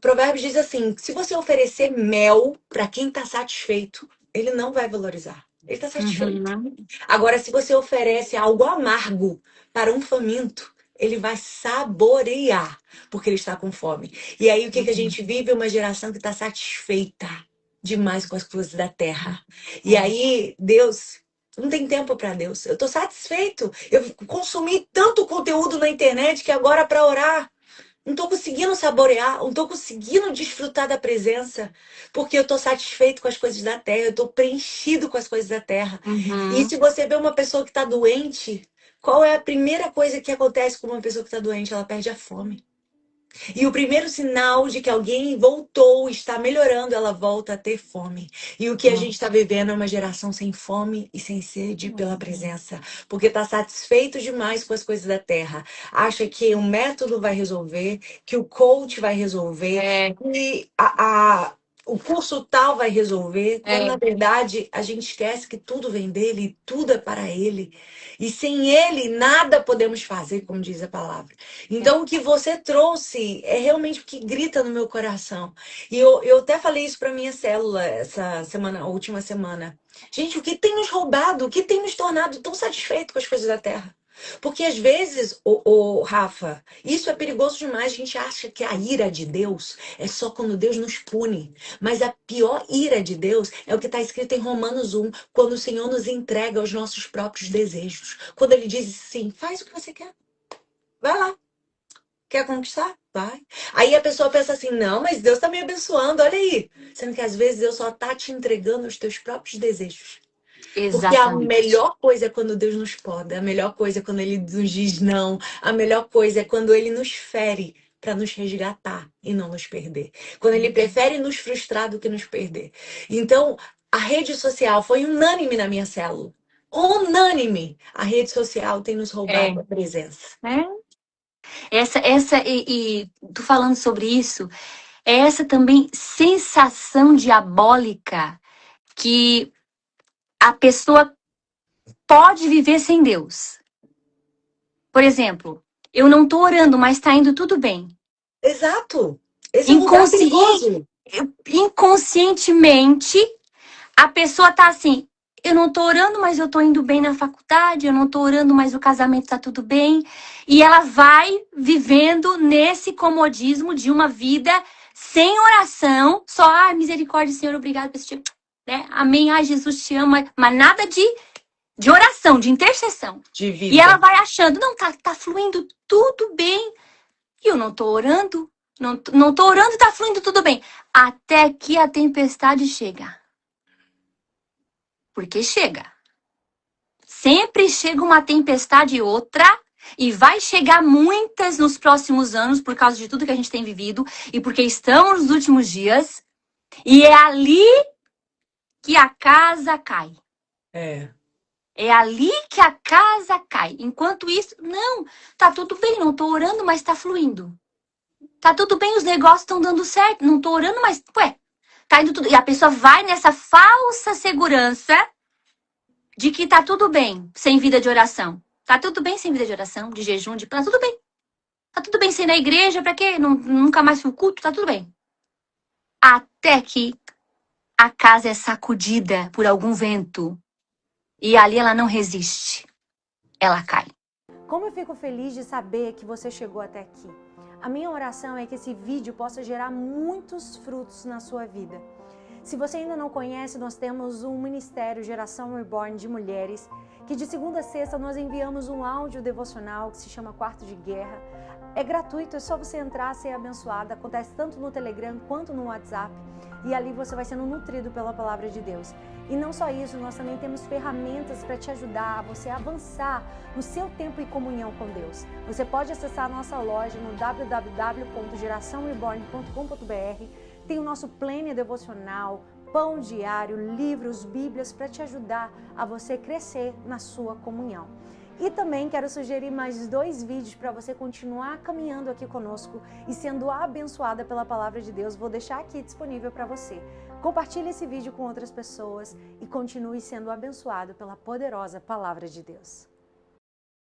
Provérbios diz assim: se você oferecer mel para quem está satisfeito, ele não vai valorizar. Ele está satisfeito.
Uhum.
Agora, se você oferece algo amargo para um faminto, ele vai saborear, porque ele está com fome. E aí, o que a gente vive? Uma geração que está satisfeita demais com as coisas da terra. E
É.
aí, Deus. Não tem tempo para Deus. Eu estou satisfeito. Eu consumi tanto conteúdo na internet que agora para orar não estou conseguindo saborear, não estou conseguindo desfrutar da presença, porque eu estou satisfeito com as coisas da terra, eu estou preenchido com as coisas da terra. E
Uhum.
se você vê uma pessoa que está doente, qual é a primeira coisa que acontece com uma pessoa que está doente? Ela perde a fome. E o primeiro sinal de que alguém voltou, está melhorando, ela volta a ter fome. E o que a gente está vivendo é uma geração sem fome e sem sede pela presença. Porque está satisfeito demais com as coisas da terra. Acha que um método vai resolver, que o coach vai resolver,
É,
que o curso tal vai resolver, quando na
é,
verdade a gente esquece que tudo vem dele e tudo é para ele. E sem ele nada podemos fazer, como diz a palavra.
é.
Então, o que você trouxe é realmente o que grita no meu coração. E eu até falei isso para minha célula essa semana, a última semana. Gente, o que tem nos roubado? O que tem nos tornado tão satisfeitos com as coisas da terra? Porque às vezes, Rafa, isso é perigoso demais. A gente acha que a ira de Deus é só quando Deus nos pune. Mas a pior ira de Deus é o que está escrito em Romanos 1, quando o Senhor nos entrega aos nossos próprios desejos. Quando ele diz assim, faz o que você quer. Vai lá. Quer conquistar? Vai. Aí a pessoa pensa assim, não, mas Deus tá me abençoando, olha aí. Sendo que às vezes Deus só tá te entregando os teus próprios desejos. Porque a
Exatamente.
melhor coisa é quando Deus nos poda, a melhor coisa é quando Ele nos diz não, a melhor coisa é quando Ele nos fere para nos resgatar e não nos perder. Quando Ele prefere nos frustrar do que nos perder. Então, a rede social foi unânime na minha célula. Unânime. A rede social tem nos roubado
É,
a presença.
né? E tu falando sobre isso, é essa também sensação diabólica que a pessoa pode viver sem Deus. Por exemplo, eu não tô orando, mas tá indo tudo bem.
Exato. Esse é um lugar
Inconsci...
perigoso.
Inconscientemente, a pessoa tá assim, eu não tô orando, mas eu tô indo bem na faculdade, eu não tô orando, mas o casamento tá tudo bem. E ela vai vivendo nesse comodismo de uma vida sem oração, só, misericórdia, Senhor, obrigado por esse dia, né? Amém, Jesus te ama, mas nada de oração, de intercessão.
De
E ela
vida.
vai achando, não, tá fluindo tudo bem. E eu não tô orando, não tô orando e tá fluindo tudo bem. Até que a tempestade chega. Porque chega. Sempre chega uma tempestade e outra, e vai chegar muitas nos próximos anos por causa de tudo que a gente tem vivido e porque estamos nos últimos dias. E é ali que a casa cai.
É.
É ali que a casa cai. Enquanto isso, não, tá tudo bem, não tô orando, mas tá fluindo. Tá tudo bem, os negócios estão dando certo, não tô orando, mas, ué, tá indo tudo. E a pessoa vai nessa falsa segurança de que tá tudo bem sem vida de oração. Tá tudo bem sem vida de oração, de jejum, de plano, tudo bem. Tá tudo bem sem ir na igreja, pra quê? Nunca mais fui culto, tá tudo bem. Até que a casa é sacudida por algum vento e ali ela não resiste, ela cai.
Como eu fico feliz de saber que você chegou até aqui. A minha oração é que esse vídeo possa gerar muitos frutos na sua vida. Se você ainda não conhece, nós temos um ministério Geração Reborn de mulheres, que de segunda a sexta nós enviamos um áudio devocional que se chama Quarto de Guerra. É gratuito, é só você entrar, ser abençoada. Acontece tanto no Telegram quanto no WhatsApp. E ali você vai sendo nutrido pela palavra de Deus. E não só isso, nós também temos ferramentas para te ajudar a você avançar no seu tempo em comunhão com Deus. Você pode acessar a nossa loja no www.geraçãoreborn.com.br. Tem o nosso planner devocional, pão diário, livros, bíblias para te ajudar a você crescer na sua comunhão. E também quero sugerir mais 2 vídeos para você continuar caminhando aqui conosco e sendo abençoada pela palavra de Deus. Vou deixar aqui disponível para você. Compartilhe esse vídeo com outras pessoas e continue sendo abençoado pela poderosa palavra de Deus.